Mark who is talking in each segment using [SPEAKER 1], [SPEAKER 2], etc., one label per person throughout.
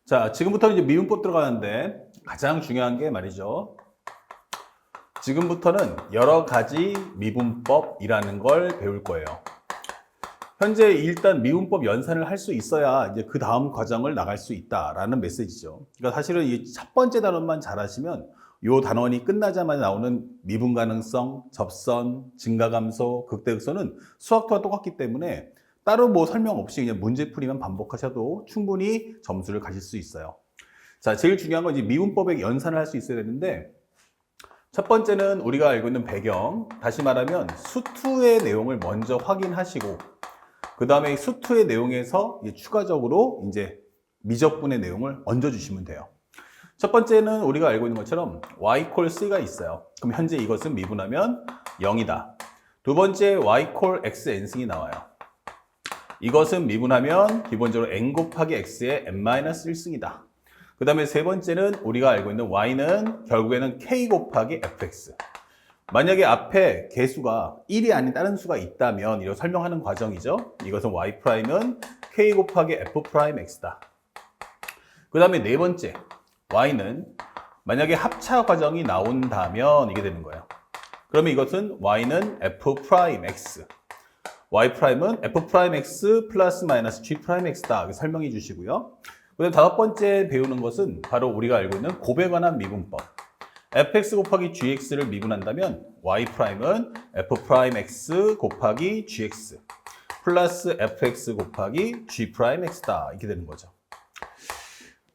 [SPEAKER 1] 자, 지금부터는 이제 미분법 들어가는데 가장 중요한 게 말이죠. 지금부터는 여러 가지 미분법이라는 걸 배울 거예요. 현재 일단 미분법 연산을 할 수 있어야 이제 그 다음 과정을 나갈 수 있다라는 메시지죠. 그러니까 사실은 이 첫 번째 단원만 잘하시면 이 단원이 끝나자마자 나오는 미분 가능성, 접선, 증가감소, 극대극소는 수학과 똑같기 때문에 따로 뭐 설명 없이 그냥 문제풀이만 반복하셔도 충분히 점수를 가질 수 있어요. 자, 제일 중요한 건 이제 미분법의 연산을 할 수 있어야 되는데 첫 번째는 우리가 알고 있는 배경, 다시 말하면 수투의 내용을 먼저 확인하시고 그 다음에 수투의 내용에서 추가적으로 이제 미적분의 내용을 얹어주시면 돼요. 첫 번째는 우리가 알고 있는 것처럼 y 콜 c가 있어요. 그럼 현재 이것은 미분하면 0이다. 두 번째 y 콜 x n승이 나와요. 이것은 미분하면 기본적으로 n 곱하기 x의 n-1승이다. 그 다음에 세 번째는 우리가 알고 있는 y는 결국에는 k 곱하기 fx. 만약에 앞에 개수가 1이 아닌 다른 수가 있다면 이걸 설명하는 과정이죠. 이것은 y'은 k 곱하기 f'x다. 그 다음에 네 번째, y는 만약에 합차 과정이 나온다면 이게 되는 거예요. 그러면 이것은 y는 f'x. y'은 f'x 플러스 마이너스 g'x다. 이렇게 설명해 주시고요. 그 다음 다섯 번째 배우는 것은 바로 우리가 알고 있는 곱에 관한 미분법. fx 곱하기 gx를 미분한다면 y'은 f'x 곱하기 gx 플러스 fx 곱하기 g'x다. 이렇게 되는 거죠.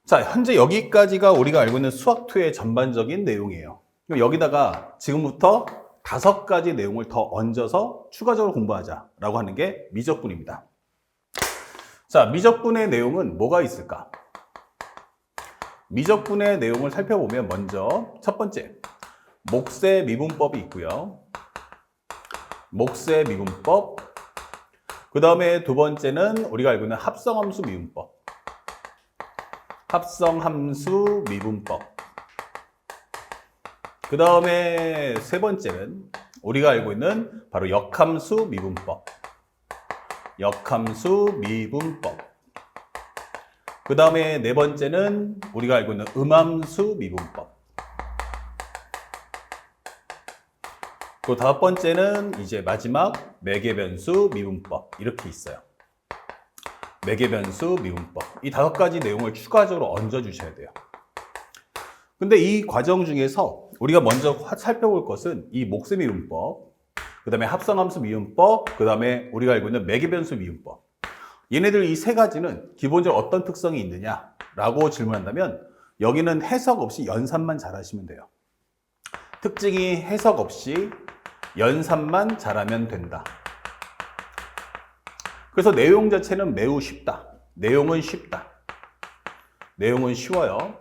[SPEAKER 1] 자, 현재 여기까지가 우리가 알고 있는 수학2의 전반적인 내용이에요. 여기다가 지금부터 5가지 내용을 더 얹어서 추가적으로 공부하자라고 하는 게 미적분입니다. 자, 미적분의 내용은 뭐가 있을까? 미적분의 내용을 살펴보면 먼저 첫 번째, 몫의 미분법이 있고요. 몫의 미분법. 그 다음에 두 번째는 우리가 알고 있는 합성함수 미분법. 합성함수 미분법. 그 다음에 세 번째는 우리가 알고 있는 바로 역함수 미분법. 역함수 미분법. 그 다음에 네 번째는 우리가 알고 있는 음함수 미분법. 그 다섯 번째는 이제 마지막 매개변수 미분법. 이렇게 있어요. 매개변수 미분법. 이 5가지 내용을 추가적으로 얹어주셔야 돼요. 근데 이 과정 중에서 우리가 먼저 살펴볼 것은 이 몫의 미분법, 그 다음에 합성함수 미분법, 그 다음에 우리가 알고 있는 매개변수 미분법. 얘네들 이 세 가지는 기본적으로 어떤 특성이 있느냐라고 질문한다면 여기는 해석 없이 연산만 잘하시면 돼요. 특징이 해석 없이 연산만 잘하면 된다. 그래서 내용 자체는 매우 쉽다. 내용은 쉽다. 내용은 쉬워요.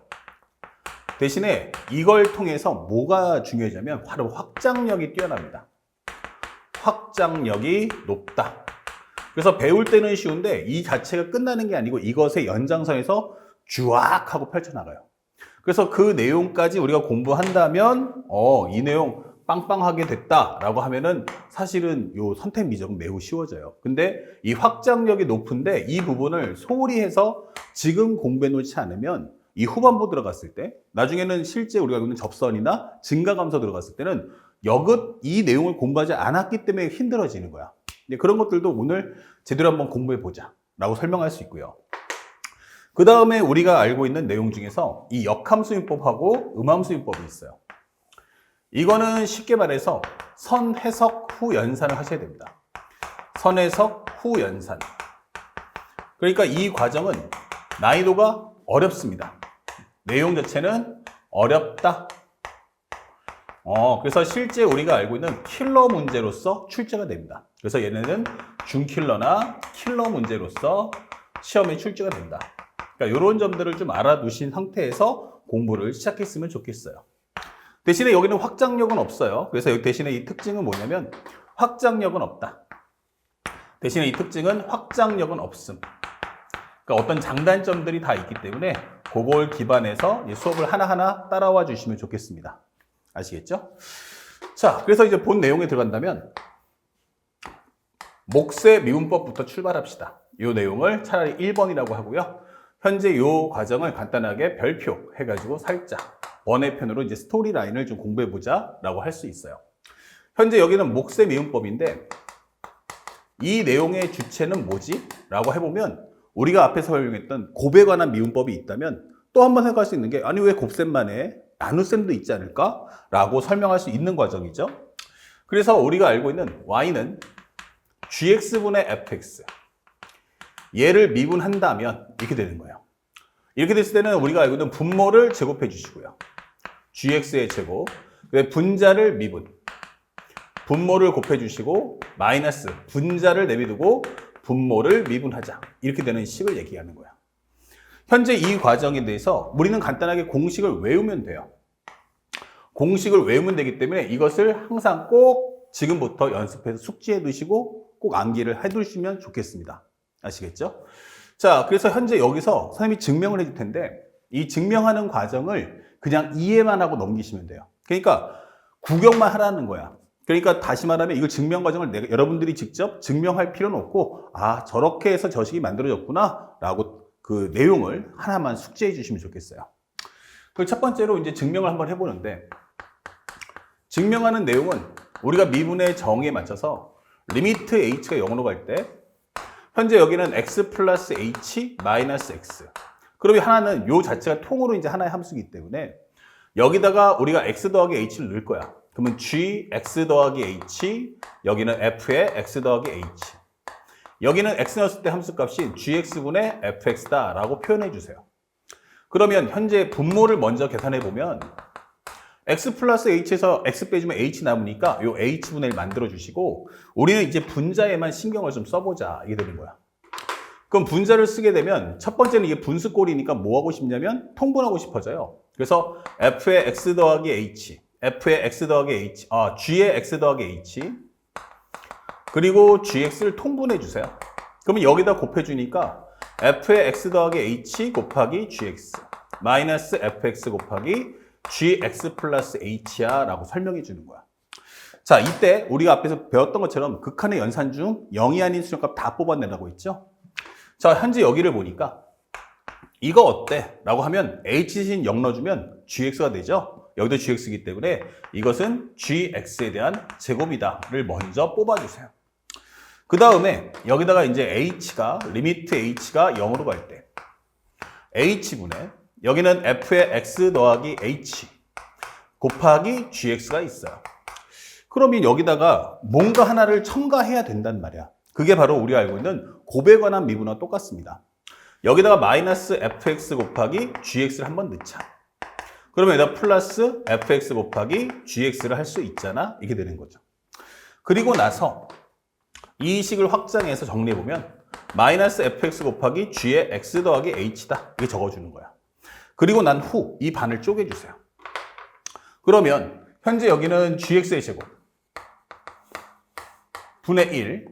[SPEAKER 1] 대신에 이걸 통해서 뭐가 중요하냐면 바로 확장력이 뛰어납니다. 확장력이 높다. 그래서 배울 때는 쉬운데 이 자체가 끝나는 게 아니고 이것의 연장선에서 쫙 하고 펼쳐나가요. 그래서 그 내용까지 우리가 공부한다면 이 내용 빵빵하게 됐다라고 하면은 사실은 요 선택 미적은 매우 쉬워져요. 근데 이 확장력이 높은데 이 부분을 소홀히 해서 지금 공부해 놓지 않으면 이 후반부 들어갔을 때 나중에는 실제 우리가 알고 있는 접선이나 증가감소 들어갔을 때는 여긋 이 내용을 공부하지 않았기 때문에 힘들어지는 거야. 그런 것들도 오늘 제대로 한번 공부해 보자 라고 설명할 수 있고요. 그 다음에 우리가 알고 있는 내용 중에서 이 역함수인법하고 음함수인법이 있어요. 이거는 쉽게 말해서 선해석 후 연산을 하셔야 됩니다. 선해석 후 연산. 그러니까 이 과정은 난이도가 어렵습니다. 내용 자체는 어렵다. 그래서 실제 우리가 알고 있는 킬러 문제로서 출제가 됩니다. 그래서 얘네는 준킬러나 킬러 문제로서 시험에 출제가 된다. 그러니까 이런 점들을 좀 알아두신 상태에서 공부를 시작했으면 좋겠어요. 대신에 여기는 확장력은 없어요. 그래서 여기 대신에 이 특징은 뭐냐면 확장력은 없다. 대신에 이 특징은 확장력은 없음. 그러니까 어떤 장단점들이 다 있기 때문에 그걸 기반해서 수업을 하나하나 따라와 주시면 좋겠습니다. 아시겠죠? 자, 그래서 이제 본 내용에 들어간다면 몫의 미분법부터 출발합시다. 이 내용을 차라리 1번이라고 하고요. 현재 요 과정을 간단하게 별표 해가지고 살짝 번외편으로 이제 스토리 라인을 좀 공부해보자 라고 할 수 있어요. 현재 여기는 몫의 미분법인데 이 내용의 주체는 뭐지? 라고 해보면 우리가 앞에서 활용했던 곱에 관한 미분법이 있다면 또 한 번 생각할 수 있는 게 아니 왜 곱셈만 해? 나눗셈도 있지 않을까? 라고 설명할 수 있는 과정이죠. 그래서 우리가 알고 있는 y는 gx분의 fx 얘를 미분한다면 이렇게 되는 거예요. 이렇게 됐을 때는 우리가 알고 있는 분모를 제곱해 주시고요. gx의 제곱, 분자를 미분, 분모를 곱해 주시고 마이너스 분자를 내비두고 분모를 미분하자. 이렇게 되는 식을 얘기하는 거야. 현재 이 과정에 대해서 우리는 간단하게 공식을 외우면 돼요. 공식을 외우면 되기 때문에 이것을 항상 꼭 지금부터 연습해서 숙지해 두시고 꼭 암기를 해 두시면 좋겠습니다. 아시겠죠? 자, 그래서 현재 여기서 선생님이 증명을 해줄 텐데 이 증명하는 과정을 그냥 이해만 하고 넘기시면 돼요. 그러니까 구경만 하라는 거야. 그러니까 다시 말하면 이걸 증명 과정을 여러분들이 직접 증명할 필요는 없고 아, 저렇게 해서 저식이 만들어졌구나 라고 그 내용을 하나만 숙지해 주시면 좋겠어요. 그 첫 번째로 이제 증명을 한번 해보는데 증명하는 내용은 우리가 미분의 정의에 맞춰서 리미트 h가 0으로 갈 때 현재 여기는 x 플러스 h 마이너스 x. 그러면 하나는 요 자체가 통으로 이제 하나의 함수이기 때문에 여기다가 우리가 x 더하기 h를 넣을 거야. 그러면 g x 더하기 h, 여기는 f의 x 더하기 h. 여기는 x 넣었을 때 함수값이 gx분의 fx다 라고 표현해 주세요. 그러면 현재 분모를 먼저 계산해 보면 x 플러스 h에서 x 빼주면 h 남으니까 요 h분의 1 만들어 주시고 우리는 이제 분자에만 신경을 좀 써보자 이게 되는 거야. 그럼 분자를 쓰게 되면 첫 번째는 이게 분수꼴이니까 뭐 하고 싶냐면 통분하고 싶어져요. 그래서 f의 x 더하기 h, f의 x 더하기 h, g의 x 더하기 h 그리고 gx를 통분해 주세요. 그러면 여기다 곱해주니까 f의 x 더하기 h 곱하기 gx 마이너스 fx 곱하기 gx 플러스 h야 라고 설명해 주는 거야. 자, 이때 우리가 앞에서 배웠던 것처럼 극한의 연산 중 0이 아닌 수렴값 다 뽑아내라고 했죠. 자, 현재 여기를 보니까 이거 어때? 라고 하면 h신 0 넣어주면 gx가 되죠. 여기도 gx이기 때문에 이것은 gx에 대한 제곱이다를 먼저 뽑아주세요. 그 다음에 여기다가 이제 h가 리미트 h가 0으로 갈 때 h분의 여기는 f의 x 더하기 h 곱하기 gx가 있어요. 그러면 여기다가 뭔가 하나를 첨가해야 된단 말이야. 그게 바로 우리가 알고 있는 곱에 관한 미분과 똑같습니다. 여기다가 마이너스 fx 곱하기 gx를 한번 넣자. 그러면 여기다 플러스 fx 곱하기 gx를 할 수 있잖아. 이게 되는 거죠. 그리고 나서 이 식을 확장해서 정리해보면 마이너스 fx 곱하기 g의 x 더하기 h다. 이게 적어주는 거야. 그리고 난 후 이 반을 쪼개주세요. 그러면 현재 여기는 gx의 제곱 분의 1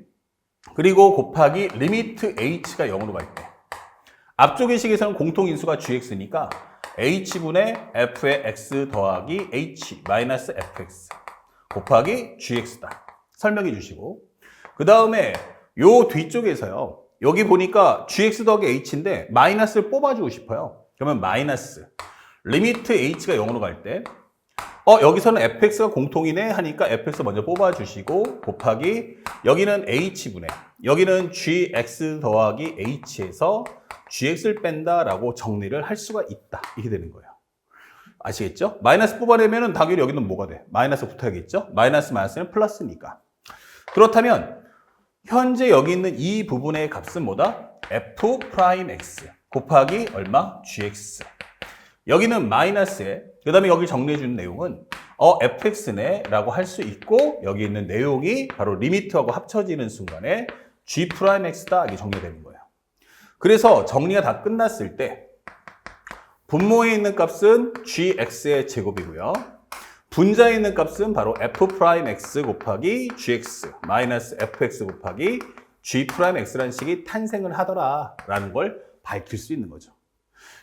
[SPEAKER 1] 그리고 곱하기 리미트 h가 0으로 갈 때 앞쪽의 식에서는 공통인수가 gx니까 h분의 f의 x 더하기 h 마이너스 fx 곱하기 gx다. 설명해 주시고 그 다음에 요 뒤쪽에서요. 여기 보니까 gx 더하기 h인데 마이너스를 뽑아주고 싶어요. 그러면 마이너스 리미트 h가 0으로 갈 때 여기서는 fx가 공통이네 하니까 fx 먼저 뽑아주시고 곱하기 여기는 h분의 여기는 gx 더하기 h에서 gx를 뺀다라고 정리를 할 수가 있다. 이렇게 되는 거예요. 아시겠죠? 마이너스 뽑아내면 당연히 여기는 뭐가 돼? 마이너스 붙어야겠죠? 마이너스는 플러스니까. 그렇다면 현재 여기 있는 이 부분의 값은 뭐다? f'x 곱하기 얼마? gx. 여기는 마이너스에 그 다음에 여기 정리해 주는 내용은 fx네 라고 할 수 있고 여기 있는 내용이 바로 리미트하고 합쳐지는 순간에 g'x다 이게 정리되는 거예요. 그래서 정리가 다 끝났을 때 분모에 있는 값은 gx의 제곱이고요. 분자에 있는 값은 바로 f'x 곱하기 gx 마이너스 fx 곱하기 g'x라는 식이 탄생을 하더라라는 걸 밝힐 수 있는 거죠.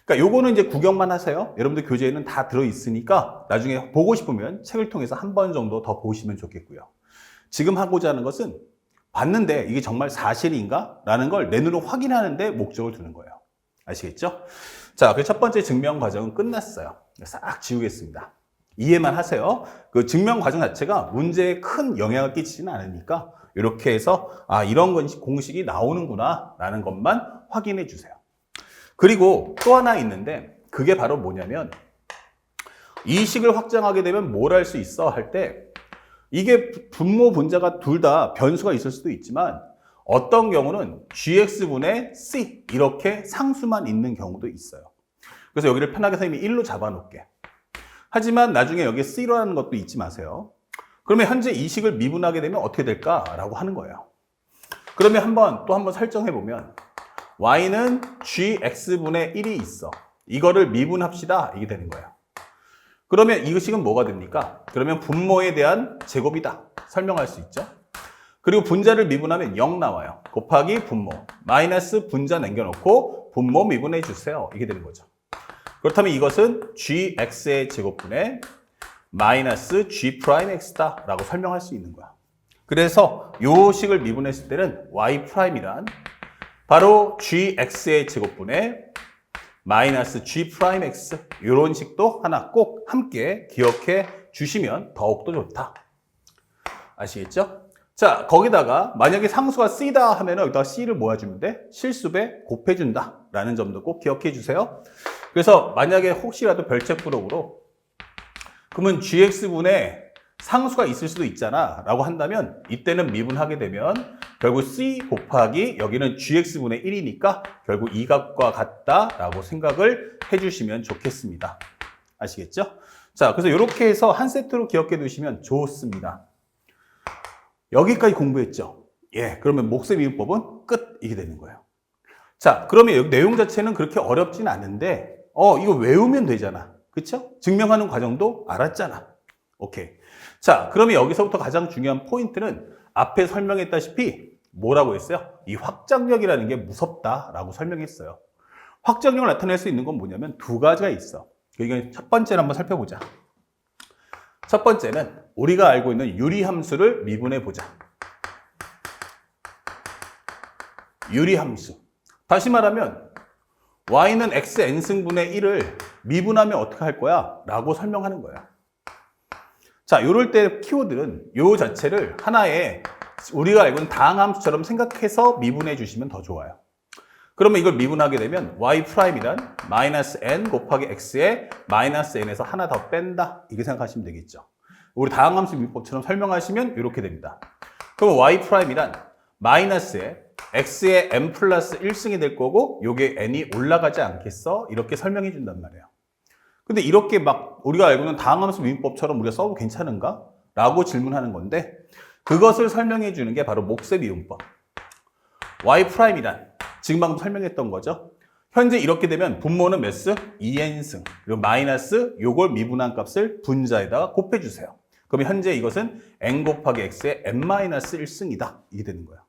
[SPEAKER 1] 그러니까 요거는 이제 구경만 하세요. 여러분들 교재에는 다 들어있으니까 나중에 보고 싶으면 책을 통해서 한 번 정도 더 보시면 좋겠고요. 지금 하고자 하는 것은 봤는데 이게 정말 사실인가? 라는 걸 내 눈으로 확인하는 데 목적을 두는 거예요. 아시겠죠? 자, 그 첫 번째 증명 과정은 끝났어요. 싹 지우겠습니다. 이해만 하세요. 그 증명 과정 자체가 문제에 큰 영향을 끼치지는 않으니까 이렇게 해서 이런 공식이 나오는구나 라는 것만 확인해 주세요. 그리고 또 하나 있는데 그게 바로 뭐냐면 이 식을 확장하게 되면 뭘 할 수 있어 할 때 이게 분모 분자가 둘 다 변수가 있을 수도 있지만 어떤 경우는 gx분의 c 이렇게 상수만 있는 경우도 있어요. 그래서 여기를 편하게 선생님이 1로 잡아놓을게. 하지만 나중에 여기에 c라는 것도 잊지 마세요. 그러면 현재 이 식을 미분하게 되면 어떻게 될까라고 하는 거예요. 그러면 또 한번 설정해 보면 y는 gx분의 1이 있어. 이거를 미분합시다. 이게 되는 거예요. 그러면 이 식은 뭐가 됩니까? 그러면 분모에 대한 제곱이다. 설명할 수 있죠. 그리고 분자를 미분하면 0 나와요. 곱하기 분모. 마이너스 분자 남겨놓고 분모 미분해 주세요. 이게 되는 거죠. 그렇다면 이것은 gx의 제곱분의 마이너스 g'x다 라고 설명할 수 있는 거야. 그래서 이 식을 미분했을 때는 y'이란 바로 gx의 제곱분의 마이너스 g'x 이런 식도 하나 꼭 함께 기억해 주시면 더욱더 좋다. 아시겠죠? 자, 거기다가 만약에 상수가 c다 하면 여기다가 c를 모아주면 돼? 실수배 곱해준다 라는 점도 꼭 기억해 주세요. 그래서 만약에 혹시라도 별책부록으로 그러면 gx분의 상수가 있을 수도 있잖아 라고 한다면 이때는 미분하게 되면 결국 c 곱하기 여기는 gx분의 1이니까 결국 이 값과 같다 라고 생각을 해주시면 좋겠습니다. 아시겠죠? 자, 그래서 이렇게 해서 한 세트로 기억해 두시면 좋습니다. 여기까지 공부했죠? 예, 그러면 목세 미분법은 끝! 이게 되는 거예요. 자, 그러면 여기 내용 자체는 그렇게 어렵진 않은데 이거 외우면 되잖아. 그쵸? 증명하는 과정도 알았잖아. 오케이. 자, 그러면 여기서부터 가장 중요한 포인트는 앞에 설명했다시피 뭐라고 했어요? 이 확장력이라는 게 무섭다라고 설명했어요. 확장력을 나타낼 수 있는 건 뭐냐면 두 가지가 있어. 이게 첫 번째를 한번 살펴보자. 첫 번째는 우리가 알고 있는 유리함수를 미분해 보자. 유리함수. 다시 말하면 y는 xn승분의 1을 미분하면 어떻게 할 거야? 라고 설명하는 거야. 자, 이럴 때 키워드는 요 자체를 하나의 우리가 알고 있는 다항함수처럼 생각해서 미분해 주시면 더 좋아요. 그러면 이걸 미분하게 되면 y'이란 마이너스 n 곱하기 x에 마이너스 n에서 하나 더 뺀다. 이렇게 생각하시면 되겠죠. 우리 다항함수 미분법처럼 설명하시면 이렇게 됩니다. 그럼 y'이란 마이너스에 x의 n 플러스 1승이 될 거고 요게 n이 올라가지 않겠어? 이렇게 설명해 준단 말이에요. 근데 이렇게 막 우리가 알고 있는 다항함수 미분법처럼 우리가 써도 괜찮은가? 라고 질문하는 건데 그것을 설명해 주는 게 바로 목세 미분법. y'이란 지금 방금 설명했던 거죠. 현재 이렇게 되면 분모는 몇 승? 2n승. 그리고 마이너스 요걸 미분한 값을 분자에다가 곱해주세요. 그러면 현재 이것은 n 곱하기 x의 n-1승이다. 이게 되는 거예요.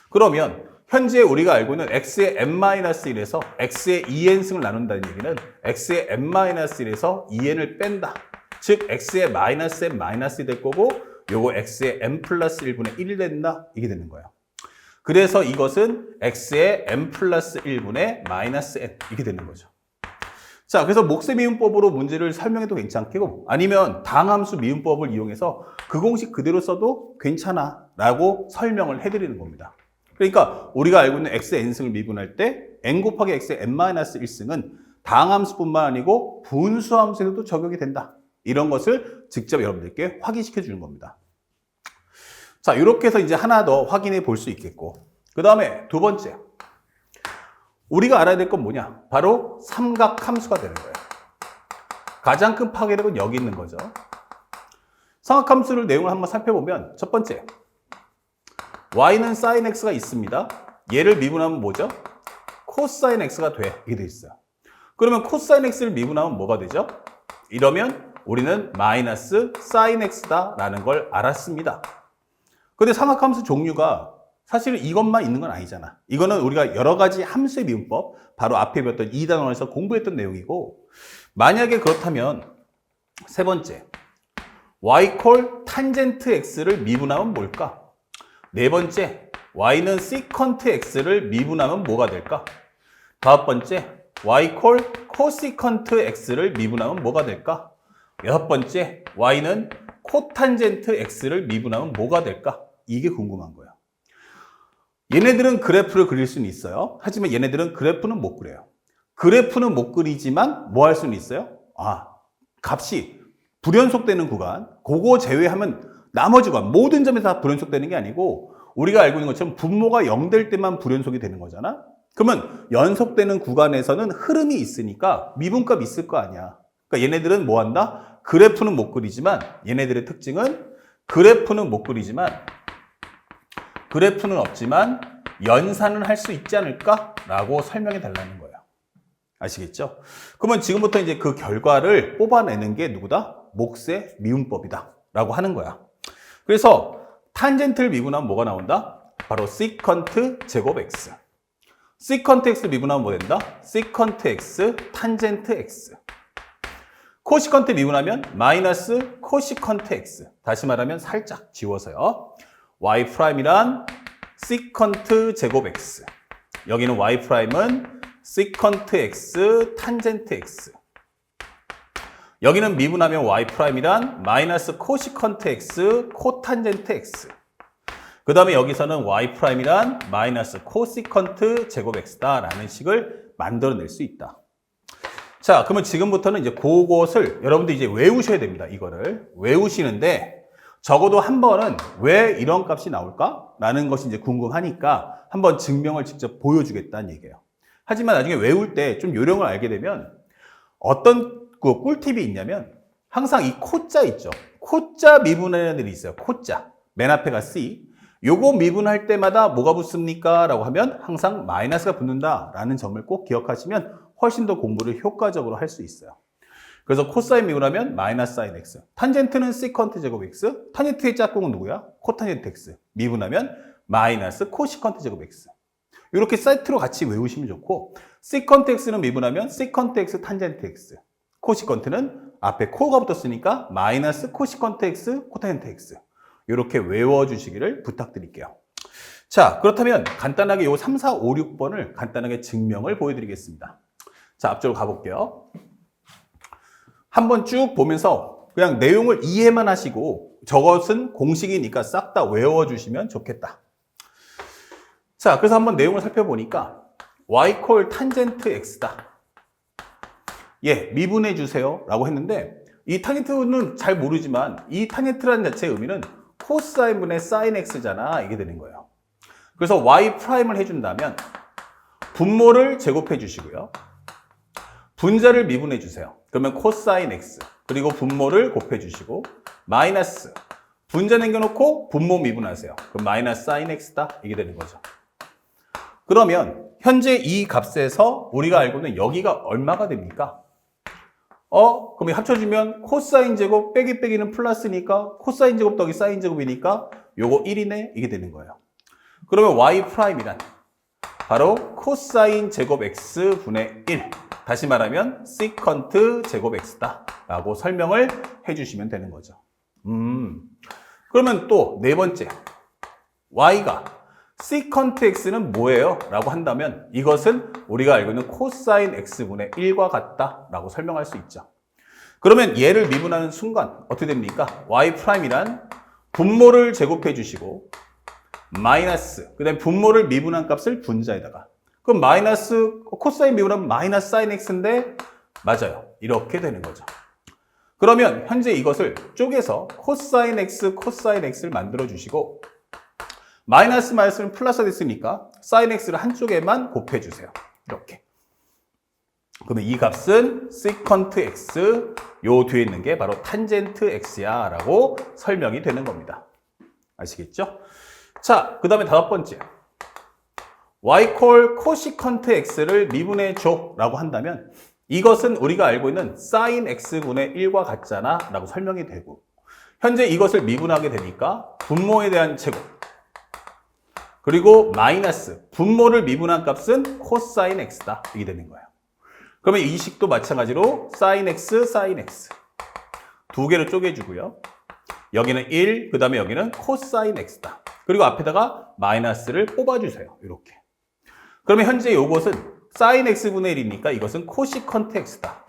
[SPEAKER 1] 그러면 현재 우리가 알고 있는 x의 n-1에서 x의 2n승을 나눈다는 얘기는 x의 n-1에서 2n을 뺀다. 즉 x의 마이너스 n 마이너스이 될 거고 요거 x의 n 플러스 1분의 1이 된다. 이게 되는 거예요. 그래서 이것은 x의 n 플러스 1분의 마이너스 n 이렇게 되는 거죠. 자, 그래서 목세 미분법으로 문제를 설명해도 괜찮고 아니면 다항함수 미분법을 이용해서 그 공식 그대로 써도 괜찮아 라고 설명을 해드리는 겁니다. 그러니까 우리가 알고 있는 x의 n승을 미분할 때 n 곱하기 x의 n-1승은 다항함수뿐만 아니고 분수함수에도 적용이 된다. 이런 것을 직접 여러분들께 확인시켜 주는 겁니다. 자, 이렇게 해서 이제 하나 더 확인해 볼 수 있겠고 그 다음에 두 번째 우리가 알아야 될 건 뭐냐? 바로 삼각함수가 되는 거예요. 가장 큰 파괴력은 여기 있는 거죠. 삼각함수를 내용을 한번 살펴보면 첫 번째 y는 sin x가 있습니다. 얘를 미분하면 뭐죠? cosine x가 돼. 이게 돼 있어요. 그러면 cosine x를 미분하면 뭐가 되죠? 이러면 우리는 마이너스 sin x다 라는 걸 알았습니다. 근데 삼각함수 종류가 사실은 이것만 있는 건 아니잖아. 이거는 우리가 여러 가지 함수의 미분법, 바로 앞에 배웠던 2단원에서 공부했던 내용이고 만약에 그렇다면 세 번째 y 콜 탄젠트 x를 미분하면 뭘까? 네 번째 y는 secant x를 미분하면 뭐가 될까? 다섯 번째, y 콜 코시컨트 x를 미분하면 뭐가 될까? 여섯 번째, y는 코탄젠트 x를 미분하면 뭐가 될까? 이게 궁금한 거예요. 얘네들은 그래프를 그릴 수는 있어요. 하지만 얘네들은 그래프는 못 그려요. 그래프는 못 그리지만 뭐 할 수는 있어요? 값이 불연속되는 구간, 그거 제외하면 나머지 구간, 모든 점에서 다 불연속되는 게 아니고 우리가 알고 있는 것처럼 분모가 0 될 때만 불연속이 되는 거잖아? 그러면 연속되는 구간에서는 흐름이 있으니까 미분값 있을 거 아니야. 그러니까 얘네들은 뭐 한다? 그래프는 못 그리지만 얘네들의 특징은 그래프는 못 그리지만 그래프는 없지만 연산은 할 수 있지 않을까? 라고 설명해 달라는 거예요. 아시겠죠? 그러면 지금부터 이제 그 결과를 뽑아내는 게 누구다? 몫의 미분법이다. 라고 하는 거야. 그래서 탄젠트를 미분하면 뭐가 나온다? 바로 시컨트 제곱 x. 시컨트 x 미분하면 뭐 된다? 시컨트 x 탄젠트 x. 코시컨트 미분하면 마이너스 코시컨트 x. 다시 말하면 살짝 지워서요. y''이란 시컨트 제곱 x. 여기는 y''은 시컨트 x 탄젠트 x. 여기는 미분하면 y''이란 마이너스 코시컨트 x 코탄젠트 x. 그 다음에 여기서는 y''이란 마이너스 코시컨트 제곱 x다라는 식을 만들어낼 수 있다. 자, 그러면 지금부터는 이제 그것을 여러분들 이제 외우셔야 됩니다. 이거를 외우시는데 적어도 한 번은 왜 이런 값이 나올까? 라는 것이 이제 궁금하니까 한번 증명을 직접 보여주겠다는 얘기예요. 하지만 나중에 외울 때 좀 요령을 알게 되면 어떤 그 꿀팁이 있냐면 항상 이 코자 있죠. 코자 미분하는 애들이 있어요. 코자. 맨 앞에가 C. 요거 미분할 때마다 뭐가 붙습니까? 라고 하면 항상 마이너스가 붙는다 라는 점을 꼭 기억하시면 훨씬 더 공부를 효과적으로 할 수 있어요. 그래서 코사인 미분하면 마이너스 사인 x. 탄젠트는 시컨트 제곱 x. 탄젠트의 짝꿍은 누구야? 코탄젠트 x. 미분하면 마이너스 코시컨트 제곱 x. 이렇게 세트로 같이 외우시면 좋고 시컨트 x는 미분하면 시컨트 x 탄젠트 x. 코시컨트는 앞에 코가 붙었으니까 마이너스 코시컨트 x 코탄젠트 x. 이렇게 외워주시기를 부탁드릴게요. 자, 그렇다면 간단하게 요 3, 4, 5, 6번을 간단하게 증명을 보여드리겠습니다. 자, 앞쪽으로 가볼게요. 한번 쭉 보면서 그냥 내용을 이해만 하시고 저것은 공식이니까 싹 다 외워주시면 좋겠다. 자, 그래서 한번 내용을 살펴보니까 y 콜 탄젠트 x다. 예, 미분해 주세요 라고 했는데 이 탄젠트는 잘 모르지만 이 탄젠트라는 자체의 의미는 코사인분의 사인 x잖아. 이게 되는 거예요. 그래서 y''을 해준다면 분모를 제곱해 주시고요. 분자를 미분해 주세요. 그러면 코사인 x 그리고 분모를 곱해 주시고 마이너스 분자 남겨놓고 분모 미분하세요. 그럼 마이너스 사인 x다. 이게 되는 거죠. 그러면 현재 이 값에서 우리가 알고 있는 여기가 얼마가 됩니까? 그럼 합쳐주면 코사인 제곱 빼기 빼기는 플러스니까 코사인 제곱 더하기 사인 제곱이니까 요거 1이네. 이게 되는 거예요. 그러면 y''이란 바로 코사인 제곱 x 분의 1. 다시 말하면 시컨트 제곱 x다 라고 설명을 해주시면 되는 거죠. 그러면 또 네 번째 y가 시컨트 x는 뭐예요? 라고 한다면 이것은 우리가 알고 있는 코사인 x분의 1과 같다 라고 설명할 수 있죠. 그러면 얘를 미분하는 순간 어떻게 됩니까? y''이란 분모를 제곱해 주시고 마이너스 그 다음에 분모를 미분한 값을 분자에다가 그럼 마이너스 코사인 미분하면 마이너스 사인 x인데 맞아요. 이렇게 되는 거죠. 그러면 현재 이것을 쪼개서 코사인 x를 만들어 주시고 마이너스 마이너스는 플러스가 됐으니까 사인 x를 한쪽에만 곱해 주세요. 이렇게. 그러면 이 값은 시컨트 x 요 뒤에 있는 게 바로 탄젠트 x야 라고 설명이 되는 겁니다. 아시겠죠? 자, 그 다음에 다섯 번째 y 콜 코시컨트 x를 미분해 줘 라고 한다면 이것은 우리가 알고 있는 사인 x분의 1과 같잖아 라고 설명이 되고 현재 이것을 미분하게 되니까 분모에 대한 제곱 그리고 마이너스 분모를 미분한 값은 코사인 x다 이게 되는 거예요. 그러면 이 식도 마찬가지로 사인 x 두 개로 쪼개주고요. 여기는 1, 그 다음에 여기는 코사인 x다. 그리고 앞에다가 마이너스를 뽑아주세요. 이렇게. 그러면 현재 이것은 sin x분의 1이니까 이것은 코시컨트 x다.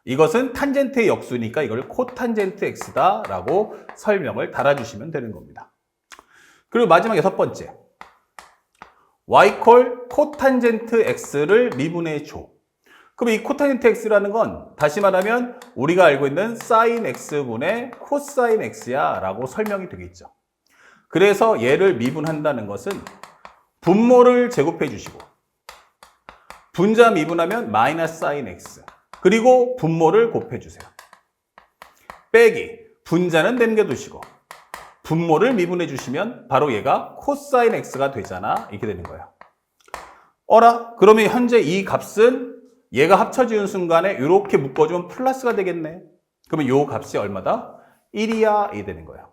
[SPEAKER 1] 이것은 탄젠트의 역수니까 이걸 코탄젠트 x다 라고 설명을 달아주시면 되는 겁니다. 그리고 마지막 6번째, y콜 코탄젠트 x를 미분해 줘. 그럼 이 코탄젠트 x라는 건 다시 말하면 우리가 알고 있는 sin x분의 코사인 x야 라고 설명이 되겠죠. 그래서 얘를 미분한다는 것은 분모를 제곱해 주시고 분자 미분하면 마이너스 sin x 그리고 분모를 곱해 주세요. 빼기 분자는 남겨두시고 분모를 미분해 주시면 바로 얘가 코사인 x가 되잖아. 이렇게 되는 거예요. 어라? 그러면 현재 이 값은 얘가 합쳐지는 순간에 이렇게 묶어주면 플러스가 되겠네. 그러면 이 값이 얼마다? 1이야. 이 되는 거예요.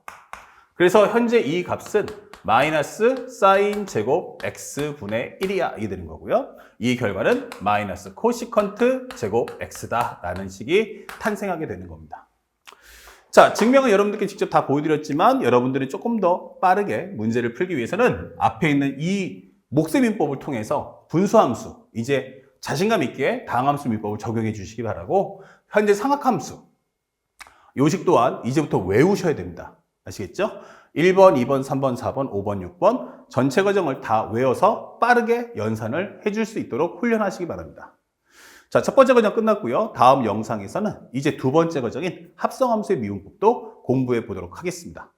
[SPEAKER 1] 그래서 현재 이 값은 마이너스 사인 제곱 x분의 1이야. 이 되는 거고요. 이 결과는 마이너스 코시컨트 제곱 x다 라는 식이 탄생하게 되는 겁니다. 자, 증명은 여러분들께 직접 다 보여드렸지만 여러분들이 조금 더 빠르게 문제를 풀기 위해서는 앞에 있는 이 목세민법을 통해서 분수함수, 이제 자신감 있게 다항함수 민법을 적용해 주시기 바라고, 현재 상학함수 요식 또한 이제부터 외우셔야 됩니다. 아시겠죠? 1번, 2번, 3번, 4번, 5번, 6번 전체 과정을 다 외워서 빠르게 연산을 해줄 수 있도록 훈련하시기 바랍니다. 자, 첫 번째 과정 끝났고요. 다음 영상에서는 이제 두 번째 과정인 합성함수의 미분법도 공부해 보도록 하겠습니다.